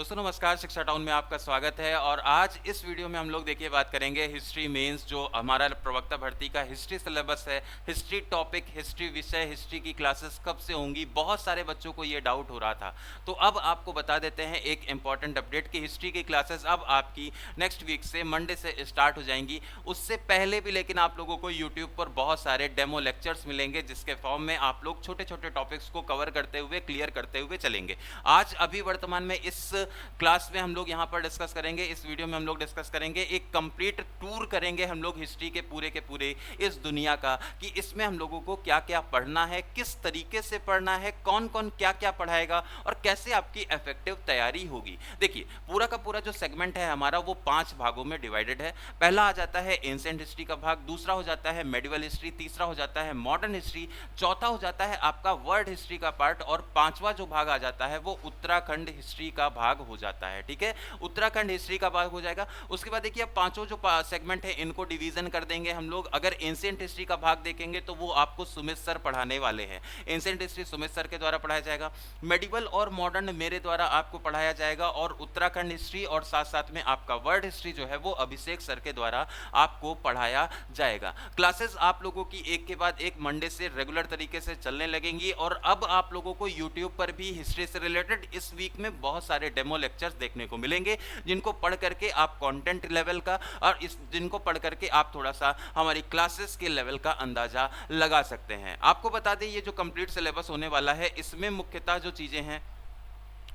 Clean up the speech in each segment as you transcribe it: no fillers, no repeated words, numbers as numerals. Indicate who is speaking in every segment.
Speaker 1: दोस्तों नमस्कार, शिक्षा टाउन में आपका स्वागत है। और आज इस वीडियो में हम लोग देखिए बात करेंगे हिस्ट्री मेंस, जो हमारा प्रवक्ता भर्ती का हिस्ट्री सिलेबस है। हिस्ट्री टॉपिक, हिस्ट्री विषय, हिस्ट्री की क्लासेस कब से होंगी, बहुत सारे बच्चों को ये डाउट हो रहा था। तो अब आपको बता देते हैं एक इंपॉर्टेंट अपडेट कि हिस्ट्री की क्लासेस अब आपकी नेक्स्ट वीक से, मंडे से स्टार्ट हो जाएंगी। उससे पहले भी लेकिन आप लोगों को यूट्यूब पर बहुत सारे डेमो लेक्चर्स मिलेंगे, जिसके फॉर्म में आप लोग छोटे छोटे टॉपिक्स को कवर करते हुए, क्लियर करते हुए चलेंगे। आज अभी वर्तमान में इस क्लास में हम लोग यहाँ पर डिस्कस करेंगे, इस वीडियो में हम लोग डिस्कस करेंगे, एक कंप्लीट टूर करेंगे हम लोग हिस्ट्री के पूरे इस दुनिया का, कि इसमें हम लोगों को क्या क्या पढ़ना है, किस तरीके से पढ़ना है, कौन कौन क्या क्या पढ़ाएगा और कैसे आपकी इफेक्टिव तैयारी होगी। देखिए पूरा का पूरा जो सेगमेंट है हमारा वो 5 भागों में डिवाइडेड है। पहला आ जाता है एंशिएंट हिस्ट्री का भाग, दूसरा हो जाता है मेडिवल हिस्ट्री, तीसरा हो जाता है मॉडर्न हिस्ट्री, चौथा हो जाता है आपका वर्ल्ड हिस्ट्री का पार्ट, और पांचवा जो भाग आ जाता है वो उत्तराखंड हिस्ट्री का भाग हो जाता है। ठीक है, उत्तराखंड हिस्ट्री का भाग हो जाएगा। उसके बाद देखिए अब पांचों जो सेगमेंट है इनको डिवीजन कर देंगे हम लोग। अगर एंशिएंट हिस्ट्री का भाग देखेंगे तो वो आपको सुमित सर पढ़ाने वाले हैं। एंशिएंट हिस्ट्री सुमित सर के द्वारा पढ़ाया जाएगा, मेडिवल और मॉडर्न मेरे द्वारा आपको पढ़ाया जाएगा, और उत्तराखंड हिस्ट्री और साथ साथ में आपका वर्ल्ड हिस्ट्री जो है वो अभिषेक सर के द्वारा आपको पढ़ाया जाएगा। क्लासेस आप लोगों की एक के बाद एक मंडे से रेगुलर तरीके से चलने लगेंगी। और अब आप लोगों को यूट्यूब पर भी हिस्ट्री से रिलेटेड इस वीक में बहुत सारे डेमो लेक्चर्स देखने को मिलेंगे, जिनको पढ़ करके आप कंटेंट लेवल का और जिनको पढ़ करके आप थोड़ा सा हमारी क्लासेस के लेवल का अंदाजा लगा सकते हैं। आपको बता दें ये जो कंप्लीट सिलेबस होने वाला है इसमें मुख्यतः जो चीजें हैं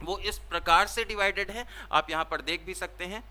Speaker 1: वो इस प्रकार से डिवाइडेड है, आप यहां पर देख भी सकते हैं।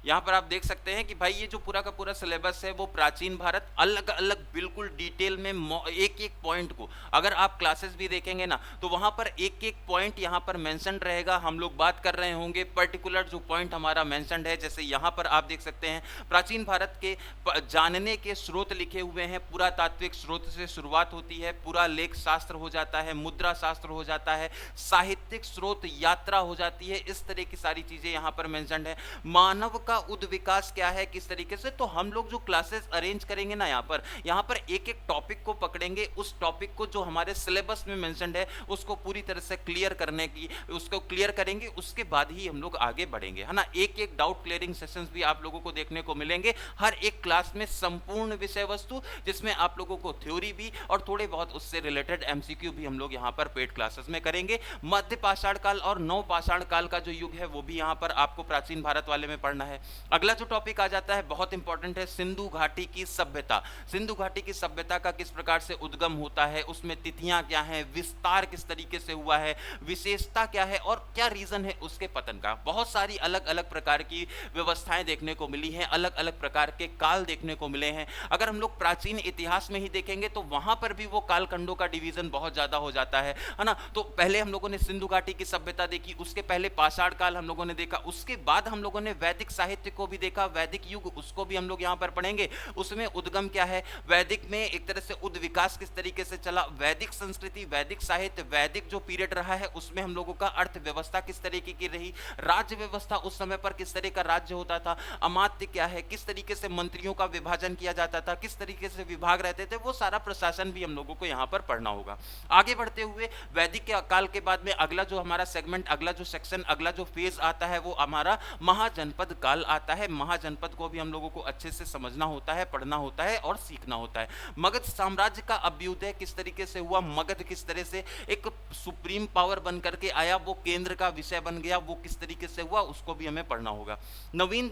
Speaker 1: यहाँ पर आप देख सकते हैं कि भाई ये जो पूरा का पूरा सिलेबस है वो प्राचीन भारत, अलग अलग बिल्कुल डिटेल में एक एक पॉइंट को, अगर आप क्लासेस भी देखेंगे ना तो वहाँ पर एक एक पॉइंट यहाँ पर मेंशन रहेगा। हम लोग बात कर रहे होंगे पर्टिकुलर जो पॉइंट हमारा मेंशनड है। जैसे यहाँ पर आप देख सकते हैं प्राचीन भारत के जानने के स्रोत लिखे हुए हैं। पुरातात्विक स्रोत से शुरुआत होती है, पूरा लेख शास्त्र हो जाता है, मुद्रा शास्त्र हो जाता है, साहित्यिक स्रोत यात्रा हो जाती है। इस तरह की सारी चीजें यहाँ पर मेंशनड है। मानव का उद विकास क्या है, किस तरीके से, तो हम लोग जो क्लासेस अरेंज करेंगे ना यहाँ पर एक एक टॉपिक को पकड़ेंगे, उस टॉपिक को जो हमारे सिलेबस में मेंशनड है उसको पूरी तरह से क्लियर करने की, उसको क्लियर करेंगे, उसके बाद ही हम लोग आगे बढ़ेंगे, है ना। एक एक डाउट क्लियरिंग सेशंस भी आप लोगों को देखने को मिलेंगे हर एक क्लास में, संपूर्ण विषय वस्तु, जिसमें आप लोगों को थ्योरी भी और थोड़े बहुत उससे रिलेटेड एमसीक्यू भी हम लोग यहाँ पर पेड क्लासेस में करेंगे। मध्य पाषाण काल और नव पाषाण काल का जो युग है वो भी यहाँ पर आपको प्राचीन भारत वाले में पढ़ना है। अगला जो टॉपिक आ जाता है बहुत इंपॉर्टेंट है, सिंधु घाटी की सभ्यता। सिंधु घाटी की सभ्यता का किस प्रकार से उद्गम होता है, उसमें तिथियां क्या हैं, विस्तार किस तरीके से हुआ है, विशेषता क्या है और क्या रीजन है उसके पतन का। बहुत सारी अलग अलग प्रकार की व्यवस्थाएं देखने को मिली हैं, अलग अलग प्रकार के काल देखने को मिले हैं। अगर हम लोग प्राचीन इतिहास में ही देखेंगे तो वहां पर भी वो कालखंडों का डिवीजन बहुत ज्यादा हो जाता है ना। तो पहले हम लोगों ने सिंधु घाटी की सभ्यता देखी, उसके पहले पाषाण काल हम लोगों ने देखा, उसके बाद हम लोगों ने वैदिक साहित्य को भी देखा, वैदिक युग, उसको भी हम लोग यहां पर पढ़ेंगे। उसमें उद्गम क्या है, वैदिक में एक तरह से उद विकास किस तरीके से चला, वैदिक संस्कृति, वैदिक साहित्य, वैदिक जो पीरियड रहा है उसमें हम लोगों का अर्थव्यवस्था किस तरीके की रही, राज्य व्यवस्था उस समय पर किस तरह का राज्य होता था, अमात्य क्या है, किस तरीके से मंत्रियों का विभाजन किया जाता था, किस तरीके से विभाग रहते थे, वो सारा प्रशासन भी हम लोगों को यहां पर पढ़ना होगा। आगे बढ़ते हुए वैदिक के काल के बाद में अगला जो हमारा सेगमेंट, अगला जो सेक्शन, अगला जो फेज आता है वो हमारा महाजनपद काल आता है। महाजनपद को भी हम लोगों को अच्छे से समझना होता है, पढ़ना होता है और सीखना होता है। मगध साम्राज्य का अभ्युदय किस तरीके से हुआ, मगध किस तरह से एक सुप्रीम पावर बन करके आया, वो केंद्र का विषय बन गया, वो किस तरीके से हुआ उसको भी हमें पढ़ना होगा। नवीन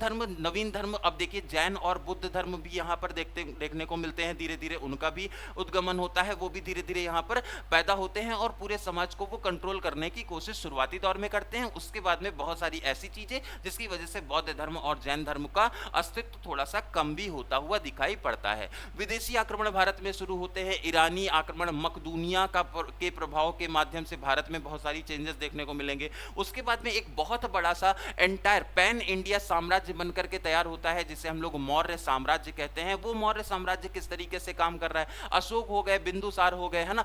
Speaker 1: धर्म, अब देखिए जैन और बुद्ध धर्म भी यहाँ पर देखने को मिलते हैं, धीरे धीरे उनका भी उद्गमन होता है, वो भी धीरे धीरे यहाँ पर पैदा होते हैं और पूरे समाज को वो कंट्रोल करने की कोशिश शुरुआती दौर में करते हैं। उसके बाद में बहुत सारी ऐसी चीजें जिसकी वजह से बौद्ध धर्म और जैन धर्म का अस्तित्व थोड़ा सा कम भी होता हुआ दिखाई पड़ता है। विदेशी आक्रमण भारत में शुरू होते हैं, ईरानी आक्रमण, मकदूनिया के प्रभाव के माध्यम से भारत में बहुत सारी चेंजेस देखने को मिलेंगे। उसके बाद में एक बहुत बड़ा सा एंटायर पैन इंडिया साम्राज्य बनकर के तैयार होता है, जिसे हम लोग मौर्य साम्राज्य कहते हैं। वो मौर्य साम्राज्य किस तरीके से काम कर रहा है, अशोक हो गए, बिंदुसार हो गए, है ना,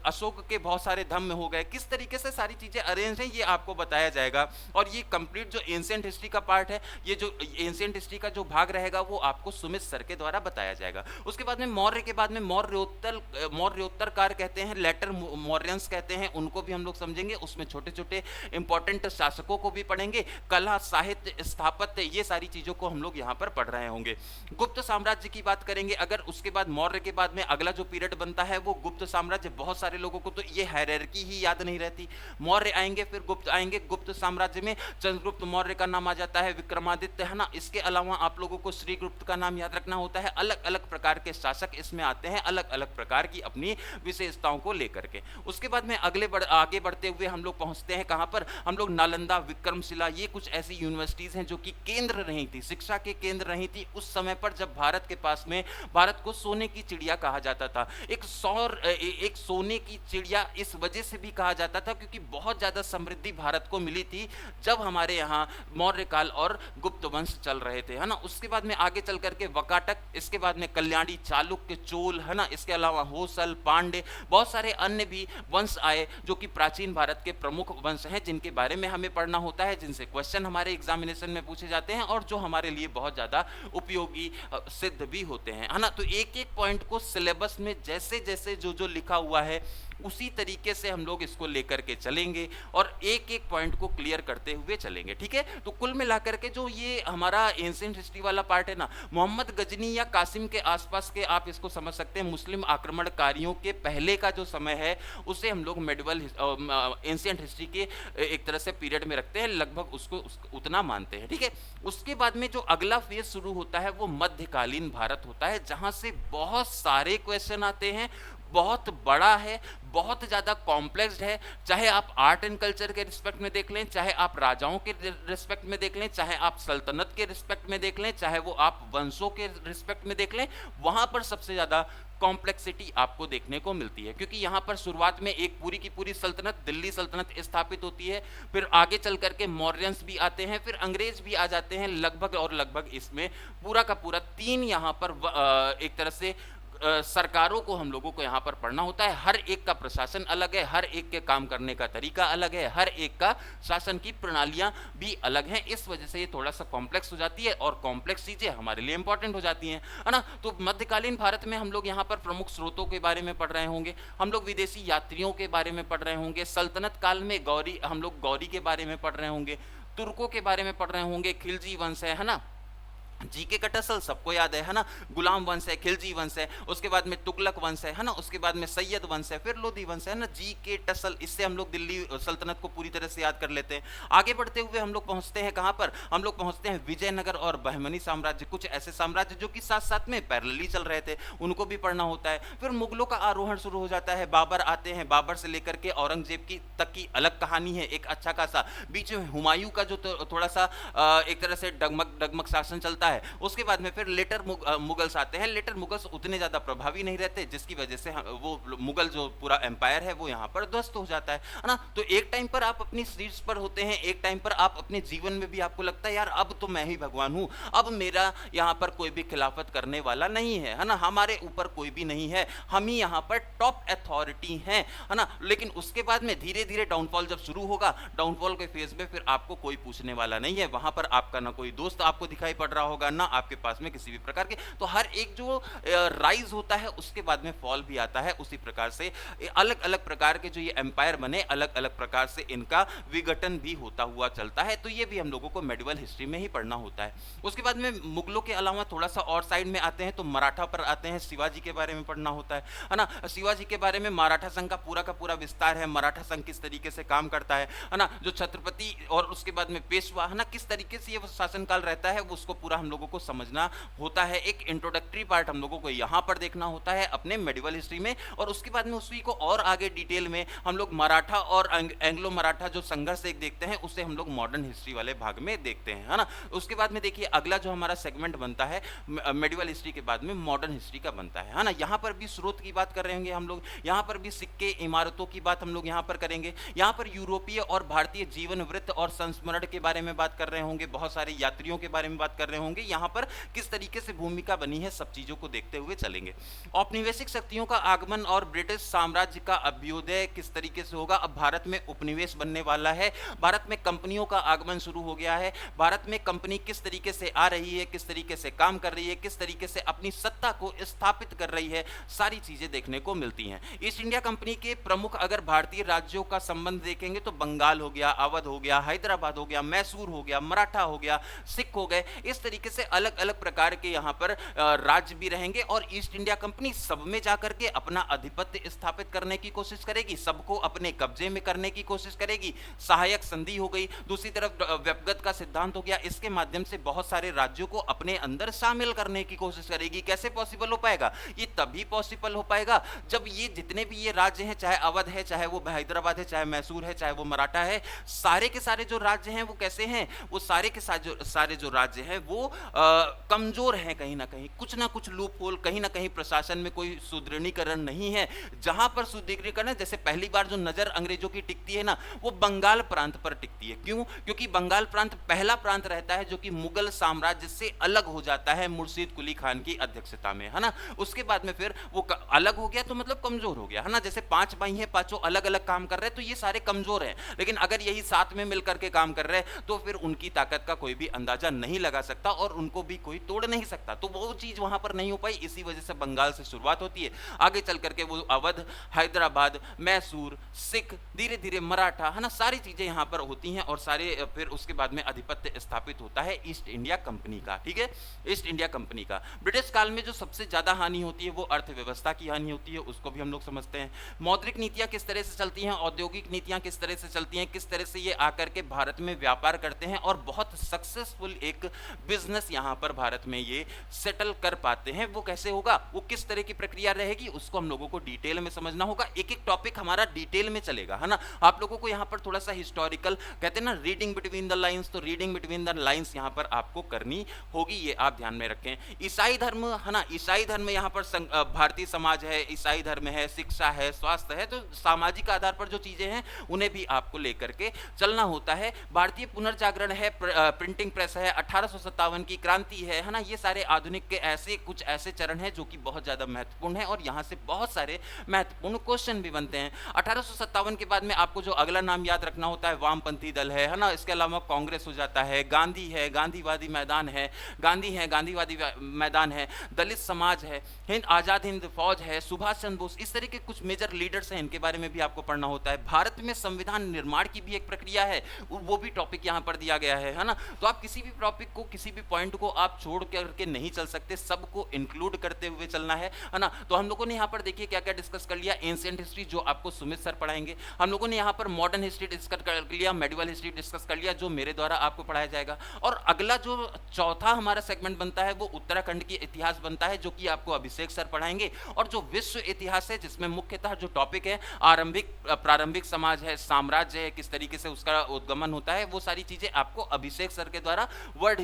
Speaker 1: अशोक के बहुत सारे धम्म हो गए, किस तरीके से सारी चीजें अरेंज हैं ये आपको बताया जाएगा। और ये कंप्लीट जो एंशिएंट हिस्ट्री का पार्ट है ये जो एंशिएंट हिस्ट्री का जो भाग रहेगा वो आपको सुमित सर के द्वारा बताया जाएगा। उसके बाद में मौर्य के बाद में मौर्योत्तर काल कहते हैं, लेटर मौर्यंस कहते हैं, उनको भी हम लोग समझेंगे। उसमें छोटे छोटे इंपॉर्टेंट शासकों को भी पढ़ेंगे, कला साहित्य स्थापत्य ये सारी चीजों को हम लोग यहाँ पर पढ़ रहे होंगे। गुप्त साम्राज्य की बात करेंगे अगर, उसके बाद मौर्य के बाद में अगला जो पीरियड बनता है वो गुप्त साम्राज्य। बहुत सारे लोगों को तो ये हायरार्की ही याद नहीं रहती, मौर्य आएंगे फिर गुप्त आएंगे। गुप्त साम्राज्य में चंद्रगुप्त मौर्य का नाम आ जाता है, विक्रमादित्य, है ना। इसके अलावा आप लोगों को श्रीगुप्त का नाम याद रखना होता है। अलग अलग प्रकार के शासक इसमें आते हैं, अलग अलग प्रकार की अपनी विशेषताओं को लेकर के। उसके बाद में आगे बढ़ते हुए हम लोग पहुंचते हैं कहां पर, हम लोग नालंदा, विक्रमशिला, ये कुछ ऐसी यूनिवर्सिटीज हैं जो कि केंद्र रही थी, शिक्षा के केंद्र रही थी उस समय पर, जब भारत के पास में, भारत को सोने की चिड़िया कहा जाता था। एक सोने की चिड़िया इस वजह से भी कहा जाता था क्योंकि बहुत ज्यादा समृद्धि भारत को मिली थी जब हमारे यहाँ मौर्य काल और गुप्त वंश चल रहे थे, है ना। उसके बाद में आगे चल करके वकाटक, इसके बाद में कल्याणी, चालुक्य, चोल, है ना। इसके अलावा होसल, पांडे, बहुत सारे अन्य भी वंश आए जो कि प्राचीन भारत के प्रमुख वंश हैं, जिनके बारे में हमें पढ़ना होता है, जिनसे क्वेश्चन हमारे एग्जामिनेशन में पूछे जाते हैं और जो हमारे लिए बहुत ज्यादा उपयोगी सिद्ध भी होते हैं, है ना। तो एक एक पॉइंट को सिलेबस में जैसे जैसे जो जो लिखा हुआ है उसी तरीके से हम लोग इसको लेकर के चलेंगे और एक एक पॉइंट को क्लियर करते हुए चलेंगे, ठीक है। तो कुल मिलाकर के जो ये हमारा एंशिएंट हिस्ट्री वाला पार्ट है ना, मोहम्मद गजनी या कासिम के आसपास के आप इसको समझ सकते हैं, मुस्लिम आक्रमणकारियों के पहले का जो समय है उसे हम लोग मेडिवल एंशिएंट हिस्ट्री के एक तरह से पीरियड में रखते हैं, लगभग उसको उतना मानते हैं, ठीक है। उसके बाद में जो अगला फेज शुरू होता है वो मध्यकालीन भारत होता है, जहां से बहुत सारे क्वेश्चन आते हैं, बहुत बड़ा है, बहुत ज़्यादा कॉम्प्लेक्स्ड है। चाहे आप आर्ट एंड कल्चर के रिस्पेक्ट में देख लें, चाहे आप राजाओं के रिस्पेक्ट में देख लें, चाहे आप सल्तनत के रिस्पेक्ट में देख लें, चाहे वो आप वंशों के रिस्पेक्ट में देख लें, वहाँ पर सबसे ज़्यादा कॉम्प्लेक्सिटी आपको देखने को मिलती है। क्योंकि यहाँ पर शुरुआत में एक पूरी की पूरी सल्तनत, दिल्ली सल्तनत स्थापित होती है, फिर आगे चल करके मौर्यंस भी आते हैं, फिर अंग्रेज भी आ जाते हैं, लगभग और लगभग इसमें पूरा का पूरा 3 यहाँ पर एक तरह से सरकारों को हम लोगों को यहाँ पर पढ़ना होता है। हर एक का प्रशासन अलग है, हर एक के काम करने का तरीका अलग है, हर एक का शासन की प्रणालियाँ भी अलग हैं। इस वजह से ये थोड़ा सा कॉम्प्लेक्स हो जाती है और कॉम्प्लेक्स चीज़ें हमारे लिए इंपॉर्टेंट हो जाती हैं, है ना। तो मध्यकालीन भारत में हम लोग यहाँ पर प्रमुख स्रोतों के बारे में पढ़ रहे होंगे, हम लोग विदेशी यात्रियों के बारे में पढ़ रहे होंगे, सल्तनत काल में हम लोग गौरी के बारे में पढ़ रहे होंगे, तुर्कों के बारे में पढ़ रहे होंगे, खिलजी वंश है ना, जीके कटसल सबको याद है ना, गुलाम वंश है, खिलजी वंश है, उसके बाद में तुगलक वंश है ना, उसके बाद में सैयद वंश है, फिर लोधी वंश है ना, जीके टसल। इससे हम लोग दिल्ली सल्तनत को पूरी तरह से याद कर लेते हैं। आगे बढ़ते हुए हम लोग पहुंचते हैं कहां पर, हम लोग पहुंचते हैं विजयनगर और बहमनी साम्राज्य, कुछ ऐसे साम्राज्य जो कि साथ साथ में पैरेलली चल रहे थे, उनको भी पढ़ना होता है। फिर मुगलों का आरोहण शुरू हो जाता है, बाबर आते हैं, बाबर से लेकर के औरंगजेब की तक की अलग कहानी है, एक अच्छा खासा। बीच में हुमायूं का जो थोड़ा सा एक तरह से डगमग शासन चलता है। उसके बाद में फिर लेटर मुगल्स आते हैं। लेटर मुगल्स उतने ज्यादा प्रभावी नहीं रहते, जिसकी वजह से वो मुगल जो पूरा एम्पायर है वो यहाँ पर ध्वस्त हो जाता है ना। तो एक टाइम पर आप अपनी शीर्ष पर होते हैं, एक टाइम पर आप अपने जीवन में भी आपको लगता है यार अब तो मैं ही भगवान हूँ, अब मेरा यहाँ पर कोई भी खिलाफत करने वाला नहीं है ना, हमारे ऊपर कोई भी नहीं है, हम ही यहाँ पर टॉप अथॉरिटी हैं, है ना। लेकिन उसके बाद में धीरे धीरे डाउनफॉल जब शुरू होगा, डाउनफॉल के फेज में फिर आपको कोई पूछने वाला नहीं है, वहां पर आपका ना कोई दोस्त आपको दिखाई पड़ रहा होगा, ना आपके पास में किसी भी प्रकार के। तो हर एक जो राइज होता है उसके बाद में फॉल भी आता है। उसी प्रकार से अलग अलग प्रकार के जो ये एम्पायर बने, अलग अलग प्रकार से इनका विघटन भी होता हुआ चलता है। तो ये भी हम लोगों को मेडिवल हिस्ट्री में ही पढ़ना होता है। उसके बाद में मुगलों के अलावा थोड़ा सा और साइड में आते हैं तो मराठा पर आते हैं, शिवाजी के बारे में पढ़ना होता है ना। शिवाजी के बारे में मराठा संघ का पूरा विस्तार है, मराठा संघ किस तरीके से काम करता है ना, जो छत्रपति और उसके बाद में पेशवा है ना, किस तरीके से ये शासनकाल रहता है, उसको पूरा हम लोगों को समझना होता है। एक इंट्रोडक्टरी पार्ट हम लोगों को यहाँ पर देखना होता है अपने मेडिवल हिस्ट्री में, और उसके बाद में उसी को और आगे डिटेल में हम लोग मराठा और एंग्लो मराठा जो संघर्ष एक देखते हैं, उसे हम लोग मॉडर्न हिस्ट्री वाले भाग में देखते हैं, है ना। उसके बाद में देखिए अगला जो हमारा सेगमेंट बनता है मेडिवल हिस्ट्री के बाद में मॉडर्न हिस्ट्री का बनता है ना। यहाँ पर भी स्रोत की बात कर रहे होंगे हम लोग, यहाँ पर भी सिक्के इमारतों की बात हम लोग यहाँ पर करेंगे, यहाँ पर यूरोपीय और भारतीय जीवन वृत्त और संस्मरण के बारे में बात कर रहे होंगे, बहुत सारे यात्रियों के बारे में बात कर रहे होंगे, होंगे, यहाँ पर किस तरीके से भूमिका बनी है, सब चीज़ों को देखते हुए चलेंगे। औपनिवेशिक शक्तियों का आगमन और ब्रिटिश साम्राज्य का अभ्युदय किस तरीके से होगा। अब भारत में उपनिवेश बनने वाला है, भारत में कंपनियों का आगमन शुरू हो गया है, भारत में कंपनी किस तरीके से आ रही है, किस तरीके से काम कर रही है, किस तरीके से अपनी सत्ता को स्थापित कर रही है, सारी चीजें देखने को मिलती हैं। ईस्ट इंडिया कंपनी के प्रमुख अगर भारतीय राज्यों का संबंध देखेंगे तो बंगाल हो गया, अवध हो गया, हैदराबाद हो गया, मैसूर हो गया, मराठा हो गया, सिख हो गए, इस तरीके से अलग अलग प्रकार के यहाँ पर राज्य भी रहेंगे। और ईस्ट इंडिया कंपनी सब में जाकर के अपना आधिपत्य स्थापित करने की कोशिश करेगी, सबको अपने कब्जे में करने की कोशिश करेगी। सहायक संधि हो गई, दूसरी तरफ व्यक्तिगत का सिद्धांत हो गया, इसके माध्यम से बहुत सारे राज्यों को अपने अंदर शामिल करने की कोशिश करेगी। कैसे पॉसिबल हो पाएगा? ये तभी पॉसिबल हो पाएगा जब ये जितने भी ये राज्य हैं, चाहे अवध है, चाहे वो हैदराबाद है, चाहे मैसूर है, चाहे वो मराठा है, सारे के सारे जो राज्य हैं वो कैसे हैं, वो सारे के सारे जो राज्य हैं वो कमजोर हैं, कहीं ना कहीं कुछ ना कुछ लूप होल, कहीं ना कहीं प्रशासन में कोई सुदृढ़ीकरण नहीं है। जहां पर सुदृढ़ीकरण, जैसे पहली बार जो नजर अंग्रेजों की टिकती है ना, वो बंगाल प्रांत पर टिकती है। क्यों? क्योंकि बंगाल प्रांत पहला प्रांत रहता है जो कि मुगल साम्राज्य से अलग हो जाता है मुर्शीद कुली खान की अध्यक्षता में, है ना। उसके बाद में फिर वो अलग हो गया तो मतलब कमजोर हो गया, है ना। जैसे 5 भाई हैं, पांचों अलग अलग काम कर रहे हैं तो ये सारे कमजोर हैं, लेकिन अगर यही साथ में मिलकर के काम कर रहे हैं तो फिर उनकी ताकत का कोई भी अंदाजा नहीं लगा सकता और उनको भी कोई तोड़ नहीं सकता। तो वो चीज वहां पर नहीं हो पाई, इसी वजह से बंगाल से शुरुआत होती है, आगे चल करके वो अवध, हैदराबाद, मैसूर, सिख, धीरे धीरे मराठा, है ना, सारी चीजें यहां पर होती हैं और सारे फिर उसके बाद में आधिपत्य स्थापित होता है ईस्ट इंडिया कंपनी का। ठीक है, ईस्ट इंडिया कंपनी का। ब्रिटिश काल में जो सबसे ज्यादा हानि होती है वो अर्थव्यवस्था की हानि होती है, उसको भी हम लोग समझते हैं। मौद्रिक नीतियां किस तरह से चलती हैं, औद्योगिक नीतियां किस तरह से चलती हैं, किस तरह से ये आकर के भारत में व्यापार करते हैं और बहुत सक्सेसफुल एक बिजनेस यहां पर भारत में ये सेटल कर पाते हैं। वो कैसे होगा, वो किस तरह की प्रक्रिया रहेगी, उसको हम लोगों को डिटेल में समझना होगा। एक एक टॉपिक हमारा डिटेल में चलेगा, है ना। आप लोगों को यहां पर थोड़ा सा हिस्टोरिकल, कहते हैं ना रीडिंग बिटवीन द लाइंस, तो रीडिंग बिटवीन द लाइंस यहां पर आपको करनी होगी, ये आप ध्यान में रखें। ईसाई धर्म, है ना, ईसाई धर्म यहां पर भारतीय समाज है, ईसाई धर्म है, शिक्षा है, स्वास्थ्य है, तो सामाजिक आधार पर जो चीजें हैं उन्हें भी आपको लेकर के चलना होता है। भारतीय पुनर्जागरण है, प्रिंटिंग प्रेस है, 1857 की क्रांति है ना, ये सारे आधुनिक के ऐसे कुछ ऐसे चरण हैं जो कि बहुत ज्यादा महत्वपूर्ण है और यहां से बहुत सारे महत्वपूर्ण क्वेश्चन भी बनते हैं। 1857 के बाद में आपको जो अगला नाम याद रखना होता है वामपंथी दल है ना, इसके अलावा कांग्रेस हो जाता है, गांधी है, गांधीवादी मैदान है, गांधी है, गांधीवादी मैदान है, दलित समाज है, हिंद आजाद हिंद फौज है, सुभाष चंद्र बोस, इस तरह के कुछ मेजर लीडर्स हैं, इनके बारे में भी आपको पढ़ना होता है। भारत में संविधान निर्माण की भी एक प्रक्रिया है, वो भी टॉपिक यहां पर दिया गया है ना। तो आप किसी भी टॉपिक को, किसी भी पॉइंट को आप छोड़ करके नहीं चल सकते, सबको इंक्लूड करते हुए चलना है ना। तो हम लोगों ने यहाँ पर देखिए क्या क्या डिस्कस कर लिया। एंशिएंट हिस्ट्री जो आपको सुमित सर पढ़ाएंगे, हम लोगों ने यहाँ पर मॉडर्न हिस्ट्री डिस्कस कर लिया, मेडिवल हिस्ट्री डिस्कस कर लिया जो मेरे द्वारा आपको पढ़ाया जाएगा। और अगला जो चौथा हमारा सेगमेंट बनता है वो उत्तराखंड की इतिहास बनता है जो कि आपको अभिषेक सर पढ़ाएंगे। और जो विश्व इतिहास है जिसमें मुख्यतः जो टॉपिक है प्रारंभिक समाज है, साम्राज्य है, किस तरीके से उसका उद्गमन होता है, वो सारी चीजें आपको अभिषेक सर के द्वारा वर्ल्ड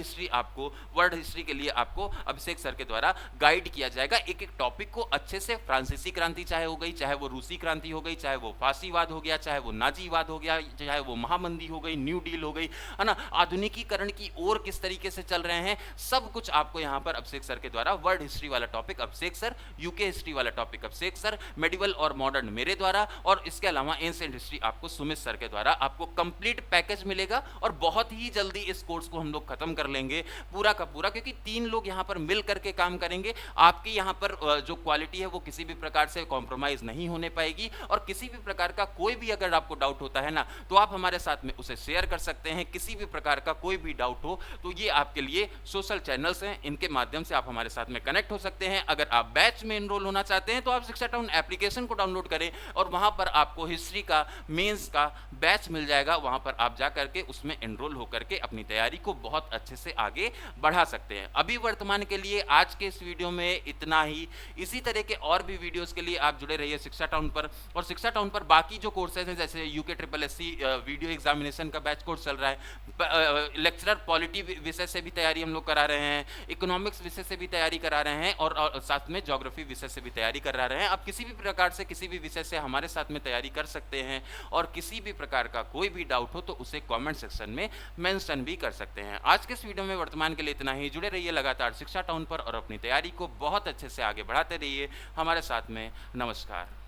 Speaker 1: हिस्ट्री के लिए आपको अभिषेक सर के द्वारा गाइड किया जाएगा। एक एक टॉपिक को अच्छे से, फ्रांसीसी क्रांति चाहे हो गई, चाहे वो रूसी क्रांति हो गई, चाहे वो फांसीवाद हो गया, चाहे वो नाजीवाद हो गया, चाहे वो महामंदी हो गई, न्यू डील हो गई, है ना, आधुनिकीकरण की ओर किस तरीके से चल रहे हैं, सब कुछ आपको यहाँ पर अभिषेक सर के द्वारा, वर्ल्ड हिस्ट्री वाला टॉपिक अभिषेक सर, यूके हिस्ट्री वाला टॉपिक अभिषेक सर, मेडिवल और मॉडर्न मेरे द्वारा, और इसके अलावा एंशिएंट हिस्ट्री आपको सुमित सर के द्वारा आपको कंप्लीट पैकेज मिलेगा। और बहुत ही जल्दी इस कोर्स को हम लोग खत्म कर लेंगे पूरा का पूरा, क्योंकि 3 लोग यहाँ पर मिल करके काम करेंगे। आपकी यहाँ पर जो क्वालिटी है वो किसी भी प्रकार से कॉम्प्रोमाइज नहीं होने पाएगी। और किसी भी प्रकार का कोई भी अगर आपको डाउट होता है ना, तो आप हमारे साथ में उसे शेयर कर सकते हैं। किसी भी प्रकार का कोई भी डाउट हो तो ये आपके लिए सोशल चैनल्स हैं, इनके माध्यम से आप हमारे साथ में कनेक्ट हो सकते हैं। अगर आप बैच में एनरोल होना चाहते हैं तो आप शिक्षा टाउन एप्लीकेशन को डाउनलोड करें और वहां पर आपको हिस्ट्री का, मेंस का बैच मिल जाएगा। वहां पर आप जा करके उसमें एनरोल होकर के अपनी तैयारी को बहुत अच्छे से आगे बढ़ा सकते हैं। अभी वर्तमान के लिए आज के इस वीडियो में इतना ही। इसी तरह के और भी वीडियोस के लिए आप जुड़े रहिए शिक्षा टाउन पर। और शिक्षा टाउन पर बाकी जो कोर्सेज हैं, जैसे यूके SSC वीडियो एग्जामिनेशन का बैच कोर्स चल रहा है, लेक्चरर पॉलिटी विषय से भी तैयारी हम लोग करा रहे हैं, इकोनॉमिक्स विषय से भी तैयारी करा रहे हैं, और साथ में ज्योग्राफी विषय से भी तैयारी करा रहे हैं। आप किसी भी प्रकार से, किसी भी विषय से हमारे साथ में तैयारी कर सकते हैं। और किसी भी प्रकार का कोई भी डाउट हो तो उसे कमेंट सेक्शन में मेंशन भी कर सकते हैं। आज के इस वीडियो में वर्तमान वर्तमान के लिए इतना ही। जुड़े रहिए लगातार शिक्षा टाउन पर और अपनी तैयारी को बहुत अच्छे से आगे बढ़ाते रहिए हमारे साथ में। नमस्कार।